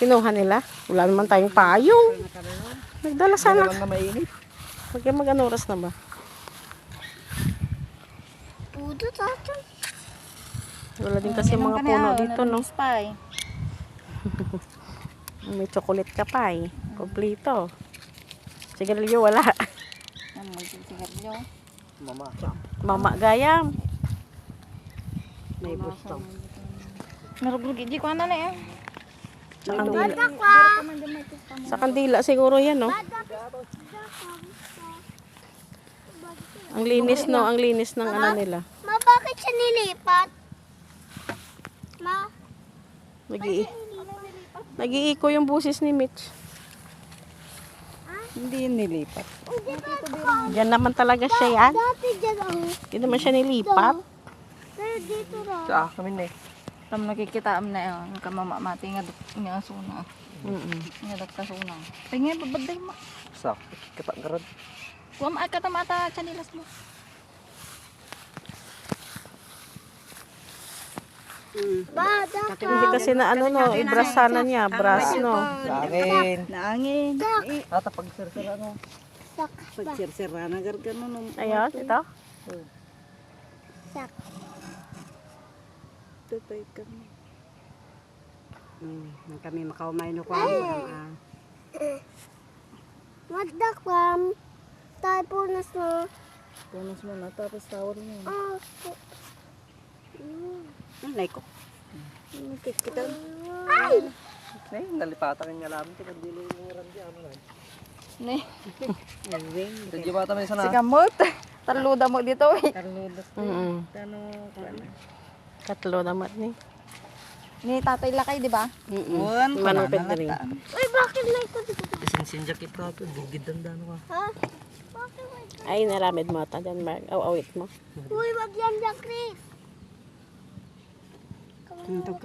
Kinuha nila. Wala naman tayong payong. Nagdala sana. Lang na mainit. Mag-ano oras na ba? Puto tato. Wala din kasi mga puno dito, no? Spy. May chocolate ka pa eh. Kompleto. Sigarilyo wala. Ang magsigaryo. Mama. Mama gayam. May bustong. Naruglugi di ko na eh. Sa kandila. Sa kandila siguro yan, no? Ang linis, no? Ang linis ng ano nila. Ma, bakit siya nilipat? Ma, Nag-iiko yung busis ni Mitch. Hindi nilipat. Diyan naman talaga siya yan. dati dyan ako. Hindi naman siya nilipat. Pero dito raw. Sa akin eh. Tam nakikita am na yun. Kamamamati nga suna. Nga dakta suna. Tingin babaday mo. Sakit. Katanggarad. Kuam ay katamata chanilas mo. Ba, dati. Hindi kasi na ano, no? Ibras sana niya. Bras, no? Sa akin. Naangin. Ata pagsirsira no. Pagsirsira na gargano nung Ayun, ito. Sak. tutay kami. Nang kami makaumay no kwa ah. Magdakwam. Tayo punas na. Punas mo na tapos tawar mo. Ah, Nay ko. Kita. ay! Eh, nalipatan niya lang. Tika dili yung randi ano lang. Ni. Radyo bata may sana. Si kamot. Tarluda mo dito eh. Karludot. Tano kana. Katlo naman ni. Ni tatay lakay di ba? Manupit na rin. Uy, bakit may ito dito? Isang sinjak ito ako. Bugid dandan ko. Ha? Bakit may ito? Ay, naramid mo ata dyan, Mark. Awit mo. Uy, wag yan dyan, Chris. Tuntok